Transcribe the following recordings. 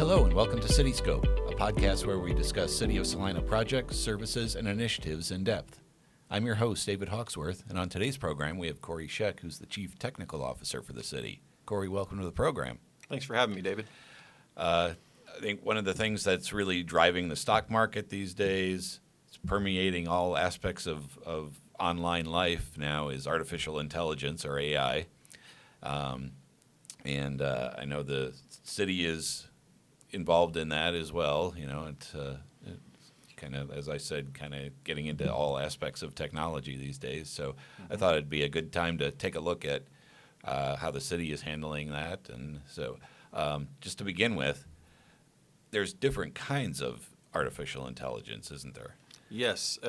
Hello and welcome to CityScope, a podcast where we discuss City of Salina projects, services, and initiatives in depth. I'm your host, David Hawksworth, and on today's program we have Corey Scheck, who's the Chief Technical Officer for the city. Corey, welcome to the program. Thanks for having me, David. I think one of the things that's really driving the stock market these days, it's permeating all aspects of online life now, is artificial intelligence, or AI. And I know the city is involved in that as well. You know, it's kind of, as I said, kind of getting into all aspects of technology these days. So I thought it'd be a good time to take a look at how the city is handling that. And so just to begin with, there's different kinds of artificial intelligence, isn't there? Yes.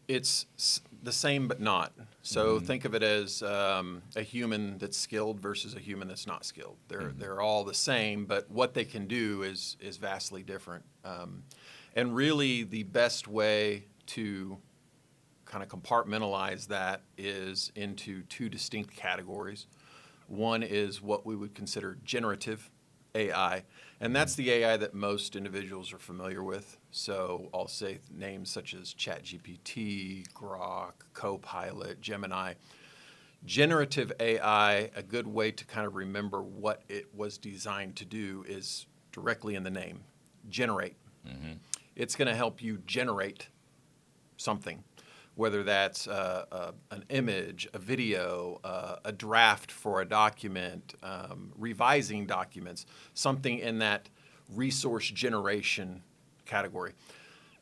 It's the same but not. So think of it as a human that's skilled versus a human that's not skilled. They're all the same, but what they can do is vastly different. And really the best way to kind of compartmentalize that is into two distinct categories. One is what we would consider generative AI, and that's the AI that most individuals are familiar with. So I'll say names such as ChatGPT, Grok, Copilot, Gemini. Generative AI, a good way to kind of remember what it was designed to do is directly in the name, generate. It's going to help you generate something, whether that's an image, a video, a draft for a document, revising documents, something in that resource generation category.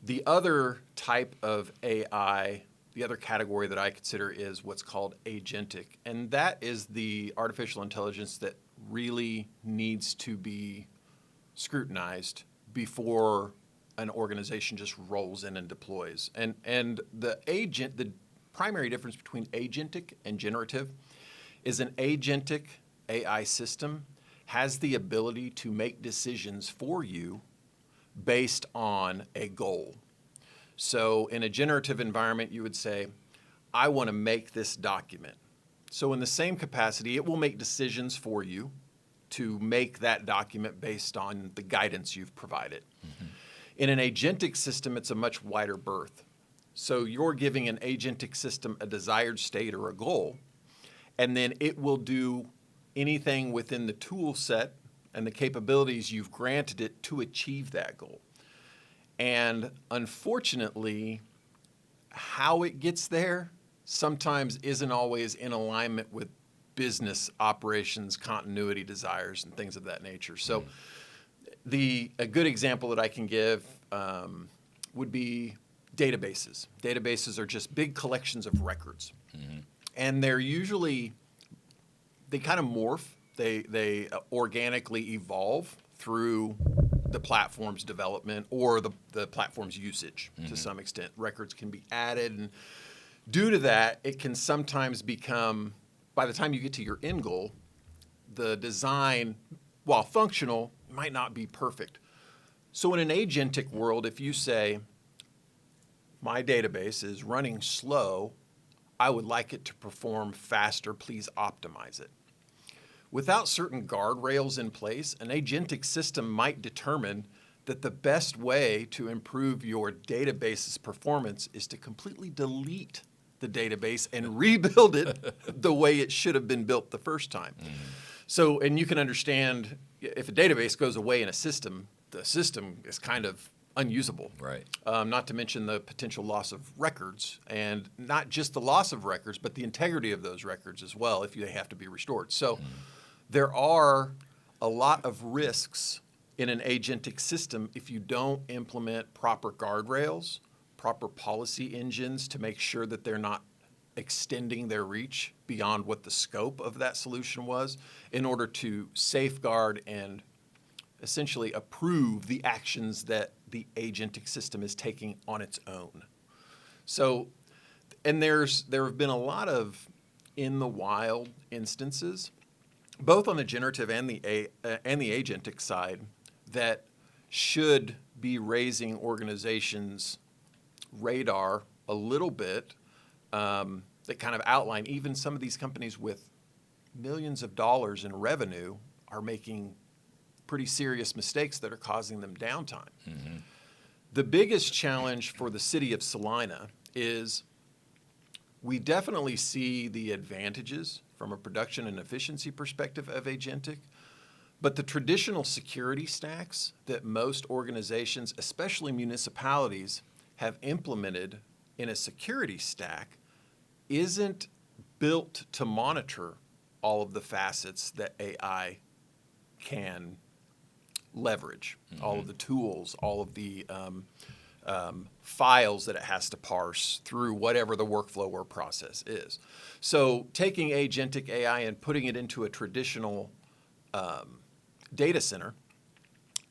The other type of AI, the other category that I consider is what's called agentic, and that is the artificial intelligence that really needs to be scrutinized before an organization just rolls in and deploys. And the primary difference between agentic and generative is an agentic AI system has the ability to make decisions for you based on a goal. So in a generative environment, you would say, I want to make this document. So in the same capacity, it will make decisions for you to make that document based on the guidance you've provided. In an agentic system, it's a much wider berth. So you're giving an agentic system a desired state or a goal, and then it will do anything within the tool set and the capabilities you've granted it to achieve that goal. And unfortunately, how it gets there sometimes isn't always in alignment with business operations, continuity desires, and things of that nature. So a good example that I can give would be databases. Databases are just big collections of records. And they're usually, they kind of morph. They organically evolve through the platform's development or the platform's usage to some extent. Records can be added, and due to that, it can sometimes become, by the time you get to your end goal, the design, while functional, might not be perfect. So in an agentic world, if you say, my database is running slow, I would like it to perform faster, please optimize it. Without certain guardrails in place, an agentic system might determine that the best way to improve your database's performance is to completely delete the database and rebuild it the way it should have been built the first time. So, and you can understand, if a database goes away in a system, the system is kind of unusable. Right. Not to mention the potential loss of records, and not just the loss of records, but the integrity of those records as well if they have to be restored. So there are a lot of risks in an agentic system if you don't implement proper guardrails, proper policy engines to make sure that they're not extending their reach beyond what the scope of that solution was in order to safeguard and essentially approve the actions that the agentic system is taking on its own. So, and there have been a lot of in the wild instances, both on the generative and the agentic side, that should be raising organizations' radar a little bit, that kind of outline even some of these companies with millions of dollars in revenue are making pretty serious mistakes that are causing them downtime. The biggest challenge for the city of Salina is we definitely see the advantages from a production and efficiency perspective of agentic, but the traditional security stacks that most organizations, especially municipalities, have implemented in a security stack isn't built to monitor all of the facets that AI can leverage, all of the tools, all of the files that it has to parse through whatever the workflow or process is. So taking agentic AI and putting it into a traditional data center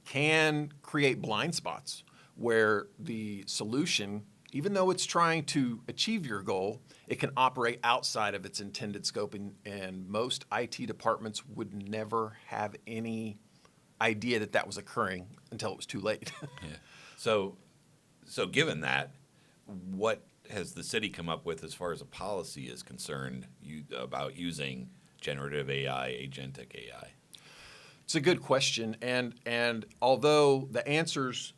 can create blind spots where the solution, even though it's trying to achieve your goal, it can operate outside of its intended scope, and most IT departments would never have any idea that that was occurring until it was too late. Yeah. So given that, what has the city come up with as far as a policy is concerned about using generative AI, agentic AI? It's a good question, and although the answers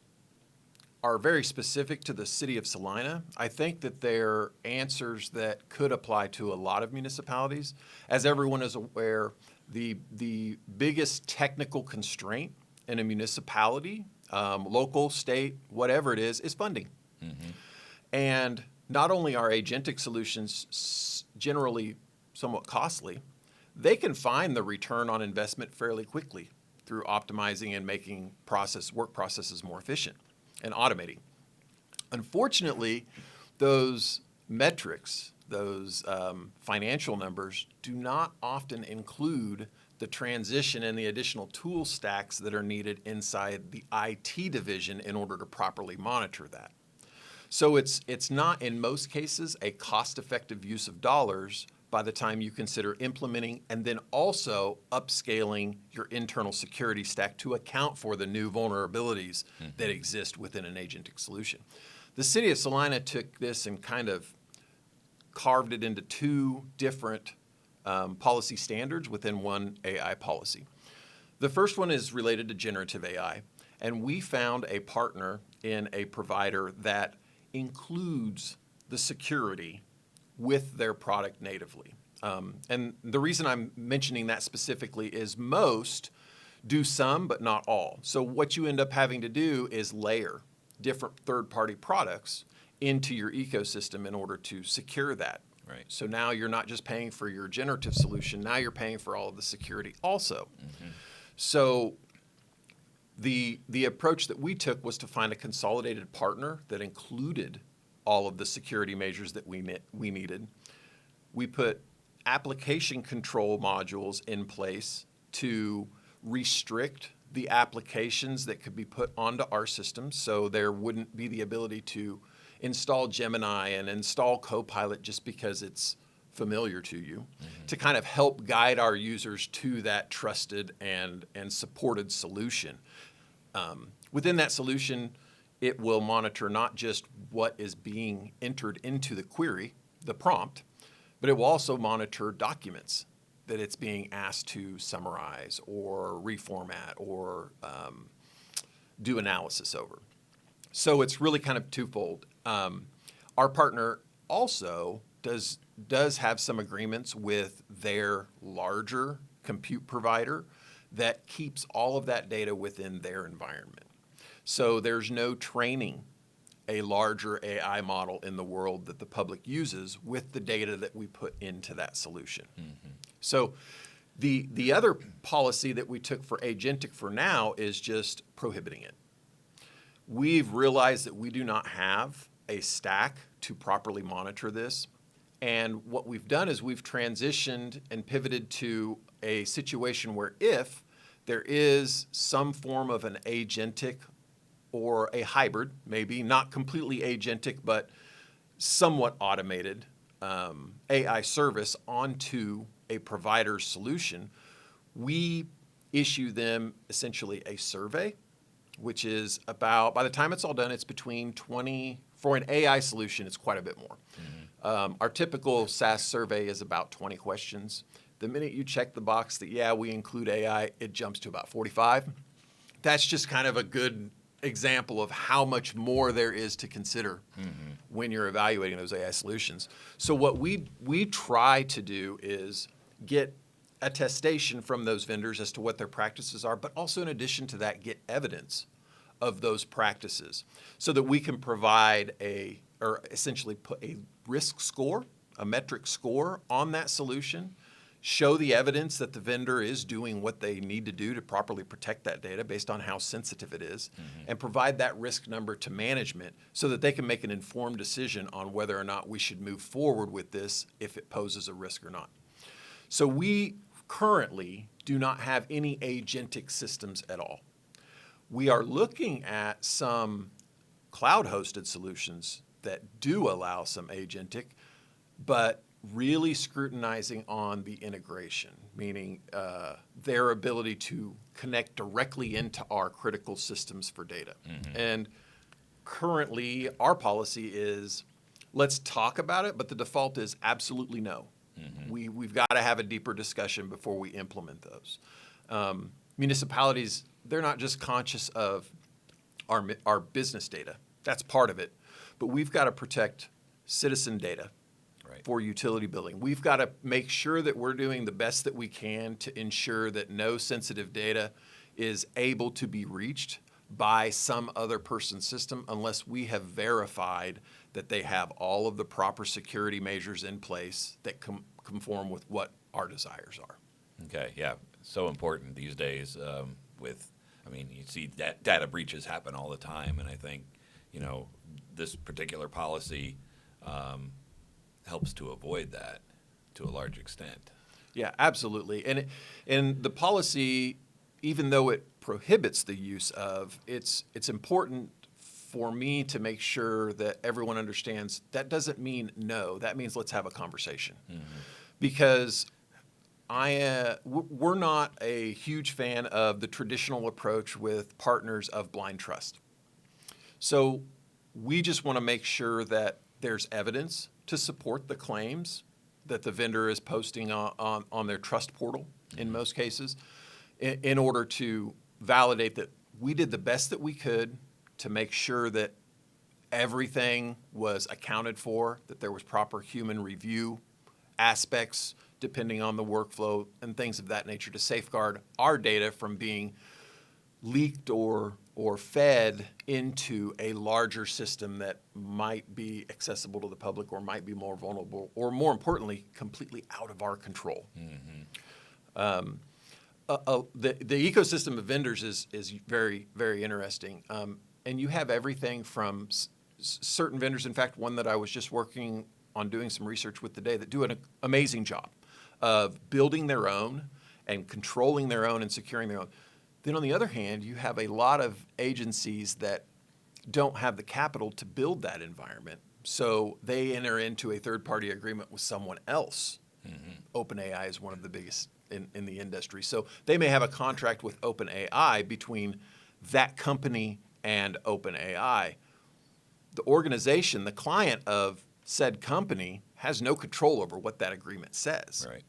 are very specific to the city of Salina, I think that they're answers that could apply to a lot of municipalities. As everyone is aware, the biggest technical constraint in a municipality, local, state, whatever it is funding. And not only are agentic solutions generally somewhat costly, they can find the return on investment fairly quickly through optimizing and making work processes more efficient and automating. Unfortunately, those metrics, those financial numbers, do not often include the transition and the additional tool stacks that are needed inside the IT division in order to properly monitor that. So it's not, in most cases, a cost-effective use of dollars by the time you consider implementing and then also upscaling your internal security stack to account for the new vulnerabilities that exist within an agentic solution. The city of Salina took this and kind of carved it into two different policy standards within one AI policy. The first one is related to generative AI, and we found a partner in a provider that includes the security with their product natively. And the reason I'm mentioning that specifically is most do some, but not all. So what you end up having to do is layer different third-party products into your ecosystem in order to secure that. Right. So now you're not just paying for your generative solution, now you're paying for all of the security also. So the approach that we took was to find a consolidated partner that included all of the security measures that we needed. We put application control modules in place to restrict the applications that could be put onto our system, so there wouldn't be the ability to install Gemini and install Copilot just because it's familiar to you, to kind of help guide our users to that trusted and supported solution. Within that solution, it will monitor not just what is being entered into the query, the prompt, but it will also monitor documents that it's being asked to summarize or reformat or do analysis over. So it's really kind of twofold. Our partner also does have some agreements with their larger compute provider that keeps all of that data within their environment. So there's no training a larger AI model in the world that the public uses with the data that we put into that solution. So the other policy that we took for agentic for now is just prohibiting it. We've realized that we do not have a stack to properly monitor this. And what we've done is we've transitioned and pivoted to a situation where if there is some form of an agentic or a hybrid, maybe not completely agentic, but somewhat automated AI service onto a provider's solution, we issue them essentially a survey, which is about, by the time it's all done, it's between 20, for an AI solution, it's quite a bit more. Our typical SaaS survey is about 20 questions. The minute you check the box that, yeah, we include AI, it jumps to about 45. that's just kind of a good example of how much more there is to consider when you're evaluating those AI solutions. So what we try to do is get attestation from those vendors as to what their practices are, but also in addition to that, get evidence of those practices so that we can provide or essentially put a risk score, a metric score on that solution, show the evidence that the vendor is doing what they need to do to properly protect that data based on how sensitive it is, and provide that risk number to management so that they can make an informed decision on whether or not we should move forward with this if it poses a risk or not. So we currently do not have any agentic systems at all. We are looking at some cloud-hosted solutions that do allow some agentic, but really scrutinizing on the integration, meaning their ability to connect directly into our critical systems for data. And currently, our policy is, let's talk about it, but the default is absolutely no. We've got to have a deeper discussion before we implement those. Municipalities, they're not just conscious of our business data. That's part of it. But we've got to protect citizen data for utility billing. We've got to make sure that we're doing the best that we can to ensure that no sensitive data is able to be reached by some other person's system unless we have verified that they have all of the proper security measures in place that conform with what our desires are. Okay, yeah, so important these days. You see data breaches happen all the time, and I think, this particular policy helps to avoid that to a large extent. Yeah, absolutely. And the policy, even though it prohibits the use of, it's important for me to make sure that everyone understands that doesn't mean no. That means let's have a conversation. Because we're not a huge fan of the traditional approach with partners of blind trust. So we just want to make sure that there's evidence to support the claims that the vendor is posting on their trust portal in most cases in order to validate that we did the best that we could to make sure that everything was accounted for, that there was proper human review aspects depending on the workflow and things of that nature to safeguard our data from being leaked or fed into a larger system that might be accessible to the public or might be more vulnerable or, more importantly, completely out of our control. The ecosystem of vendors is very, very interesting. And you have everything from certain vendors, in fact, one that I was just working on doing some research with today, that do an amazing job of building their own and controlling their own and securing their own. Then on the other hand, you have a lot of agencies that don't have the capital to build that environment. So they enter into a third-party agreement with someone else. OpenAI is one of the biggest in the industry. So they may have a contract with OpenAI between that company and OpenAI. The organization, the client of said company, has no control over what that agreement says. Right.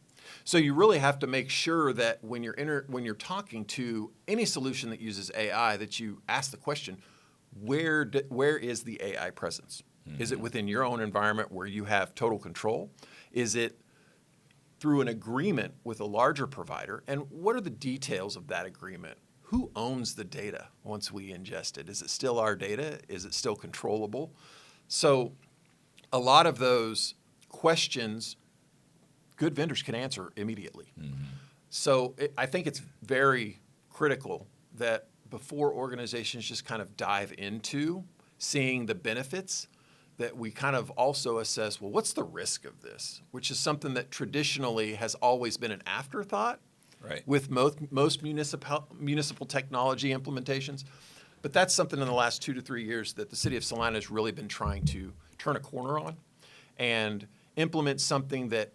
So you really have to make sure that when you're talking to any solution that uses AI, that you ask the question, where is the AI presence? Is it within your own environment where you have total control? Is it through an agreement with a larger provider? And what are the details of that agreement? Who owns the data once we ingest it? Is it still our data? Is it still controllable? So a lot of those questions good vendors can answer immediately. So I think it's very critical that before organizations just kind of dive into seeing the benefits, that we kind of also assess, well, what's the risk of this? Which is something that traditionally has always been an afterthought with most municipal technology implementations. But that's something in the last 2 to 3 years that the City of Salina has really been trying to turn a corner on and implement something that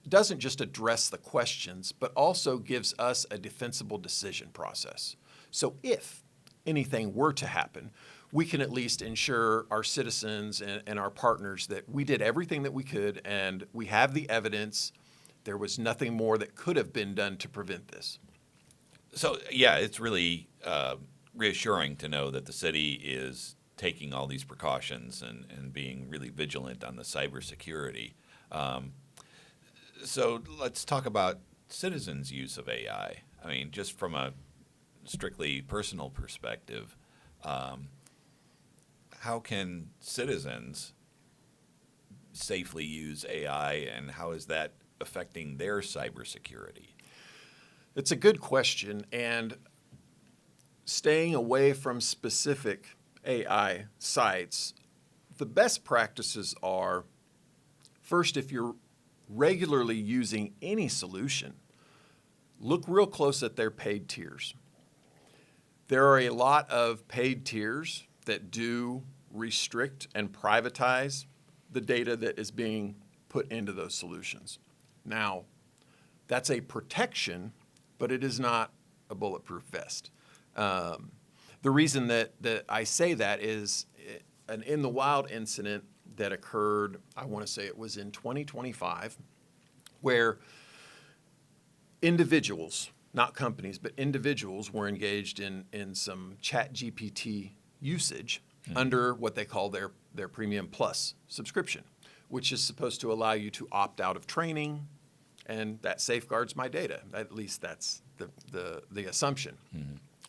doesn't just address the questions, but also gives us a defensible decision process. So if anything were to happen, we can at least ensure our citizens and our partners that we did everything that we could and we have the evidence. There was nothing more that could have been done to prevent this. So yeah, it's really reassuring to know that the city is taking all these precautions and being really vigilant on the cybersecurity. So let's talk about citizens' use of AI. I mean, just from a strictly personal perspective, how can citizens safely use AI, and how is that affecting their cybersecurity? It's a good question, and staying away from specific AI sites, the best practices are, first, if you're regularly using any solution, look real close at their paid tiers. There are a lot of paid tiers that do restrict and privatize the data that is being put into those solutions. Now, that's a protection, but it is not a bulletproof vest. The reason that I say that is an in the wild incident that occurred, I want to say it was in 2025, where individuals, not companies, but individuals were engaged in some ChatGPT usage under what they call their Premium Plus subscription, which is supposed to allow you to opt out of training, and that safeguards my data. At least that's the assumption.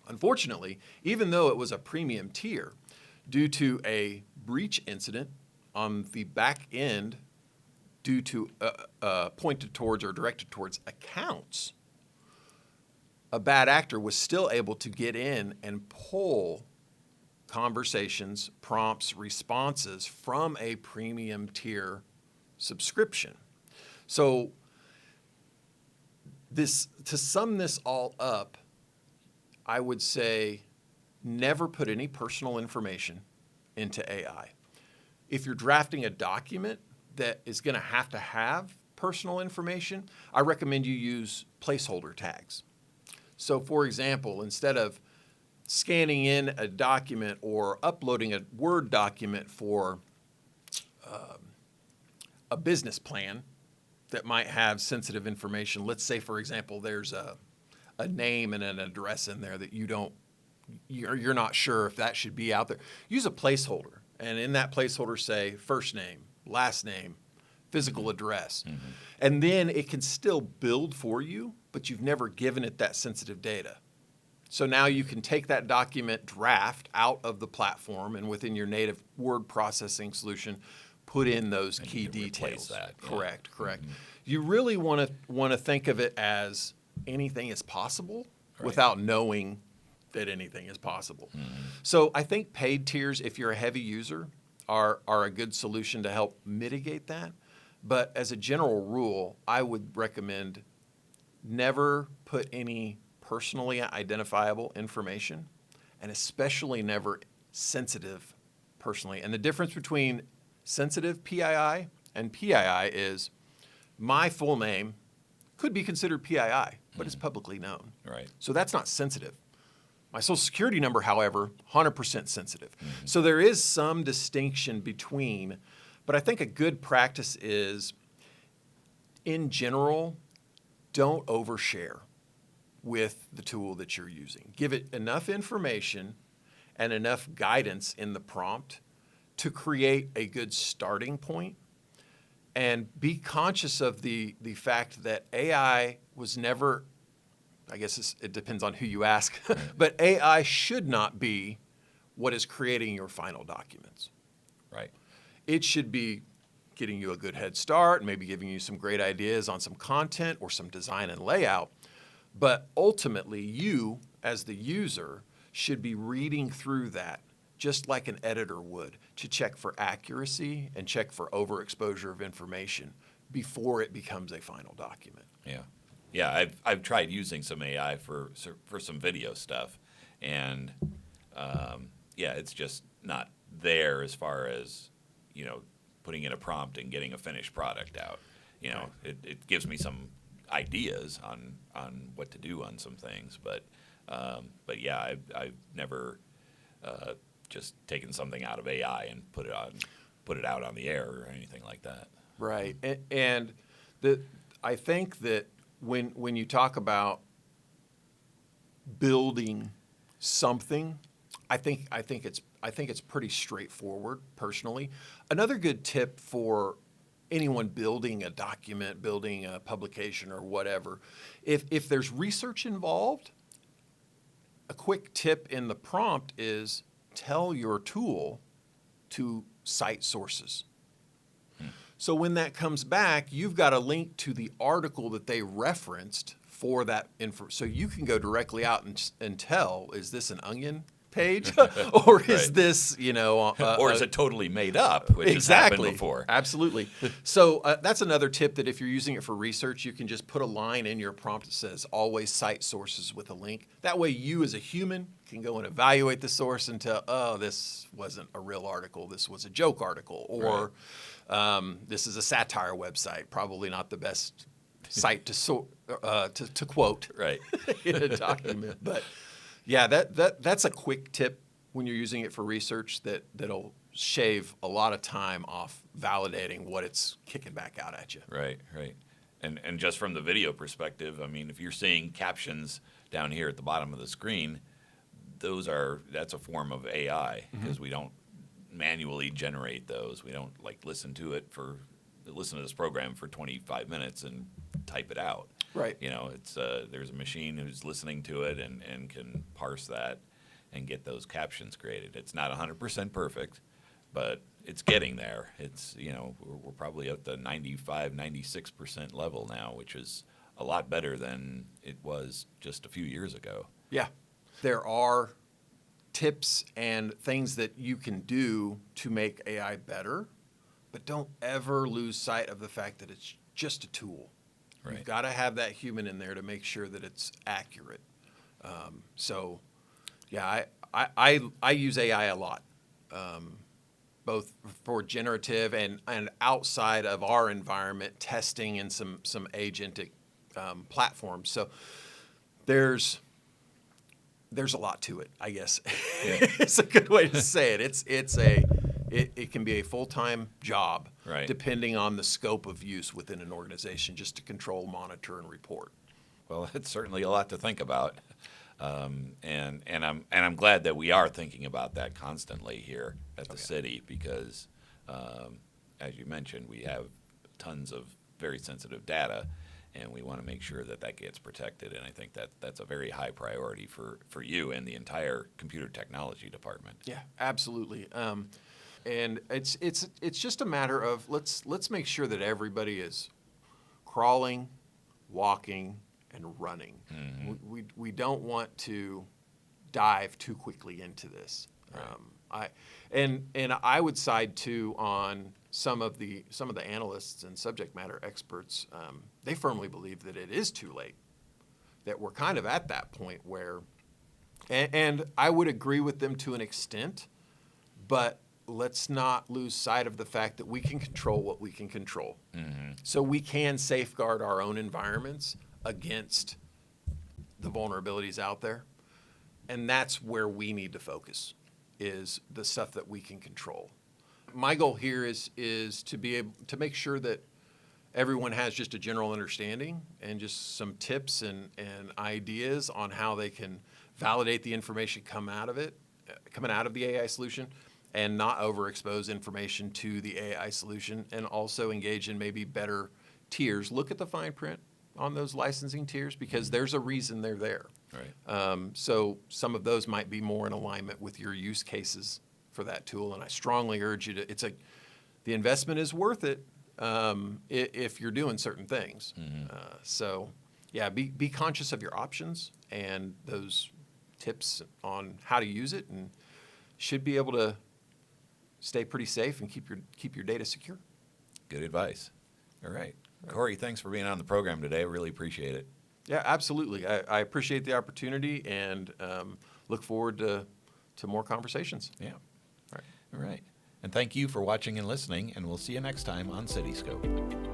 Unfortunately, even though it was a premium tier, due to a breach incident on the back end, due to pointed towards or directed towards accounts, a bad actor was still able to get in and pull conversations, prompts, responses from a premium tier subscription. So to sum this all up, I would say never put any personal information into AI. If you're drafting a document that is going to have personal information, I recommend you use placeholder tags. So for example, instead of scanning in a document or uploading a Word document for a business plan that might have sensitive information, let's say, for example, there's a name and an address in there that you're not sure if that should be out there, use a placeholder. And in that placeholder, say first name, last name, physical address. And then it can still build for you, but you've never given it that sensitive data. So now you can take that document draft out of the platform and within your native word processing solution, put in those And key you can replace details. that, yeah. Correct. You really want to think of it as anything is possible Right. without knowing that anything is possible. So I think paid tiers, if you're a heavy user, are a good solution to help mitigate that. But as a general rule, I would recommend never put any personally identifiable information, and especially never sensitive personally. And the difference between sensitive PII and PII is my full name could be considered PII, but it's publicly known. Right. So that's not sensitive. My social security number, however, 100% sensitive. So there is some distinction between, but I think a good practice is, in general, don't overshare with the tool that you're using. Give it enough information and enough guidance in the prompt to create a good starting point, and be conscious of the fact that AI was never, I guess it depends on who you ask, but AI should not be what is creating your final documents. Right. It should be getting you a good head start, maybe giving you some great ideas on some content or some design and layout. But ultimately, you, as the user, should be reading through that just like an editor would, to check for accuracy and check for overexposure of information before it becomes a final document. Yeah, I've tried using some AI for some video stuff, and it's just not there as far as, putting in a prompt and getting a finished product out. It gives me some ideas on what to do on some things, but yeah, I've never just taken something out of AI and put it out on the air or anything like that. Right, and I think that when you talk about building something, I think it's pretty straightforward personally. Another good tip for anyone building a document, building a publication or whatever, if there's research involved, a quick tip in the prompt is tell your tool to cite sources. So when that comes back, you've got a link to the article that they referenced for that info. So you can go directly out and tell, is this an Onion page or is Right. this, Or is it totally made up, which has exactly happened before? Absolutely. So that's another tip, that if you're using it for research, you can just put a line in your prompt that says always cite sources with a link. That way you as a human can go and evaluate the source and tell, oh, this wasn't a real article, this was a joke article, or this is a satire website, probably not the best site to quote Right. in a document. But yeah, that's a quick tip when you're using it for research that'll shave a lot of time off validating what it's kicking back out at you. Right, right. And just from the video perspective, I mean, if you're seeing captions down here at the bottom of the screen, that's a form of AI, because we don't manually generate those. We don't listen to this program for 25 minutes and type it out. Right. It's there's a machine who's listening to it and can parse that and get those captions created. It's not 100% perfect, but it's getting there. It's, we're probably at the 95, 96% level now, which is a lot better than it was just a few years ago. Yeah. There are tips and things that you can do to make AI better, but don't ever lose sight of the fact that it's just a tool. Right. You've got to have that human in there to make sure that it's accurate. So, yeah, I use AI a lot, both for generative and outside of our environment, testing in some agentic platforms. So there's a lot to it, I guess. Yeah. It's a good way to say it. It can be a full-time job, Right. depending on the scope of use within an organization, just to control, monitor, and report. Well, it's certainly a lot to think about, and I'm glad that we are thinking about that constantly here at the city, because, as you mentioned, we have tons of very sensitive data, and we want to make sure that gets protected. And I think that's a very high priority for you and the entire computer technology department. Yeah, absolutely. And it's just a matter of let's make sure that everybody is crawling, walking, and running. We don't want to dive too quickly into this. Right. I would side too on some of the analysts and subject matter experts. They firmly believe that it is too late, that we're kind of at that point where, and I would agree with them to an extent, but let's not lose sight of the fact that we can control what we can control. So we can safeguard our own environments against the vulnerabilities out there. And that's where we need to focus, is the stuff that we can control. My goal here is to be able to make sure that everyone has just a general understanding and just some tips and ideas on how they can validate the information coming out of the AI solution, and not overexpose information to the AI solution, and also engage in maybe better tiers. Look at the fine print on those licensing tiers, because there's a reason they're there. Right. So some of those might be more in alignment with your use cases for that tool, and I strongly urge you to. The investment is worth it if you're doing certain things. So yeah, be conscious of your options and those tips on how to use it, and should be able to stay pretty safe and keep your data secure. Good advice. All right. Corey, thanks for being on the program today. I really appreciate it. Yeah, absolutely. I appreciate the opportunity, and look forward to more conversations. Yeah. All right. All right. And thank you for watching and listening, and we'll see you next time on Cityscope.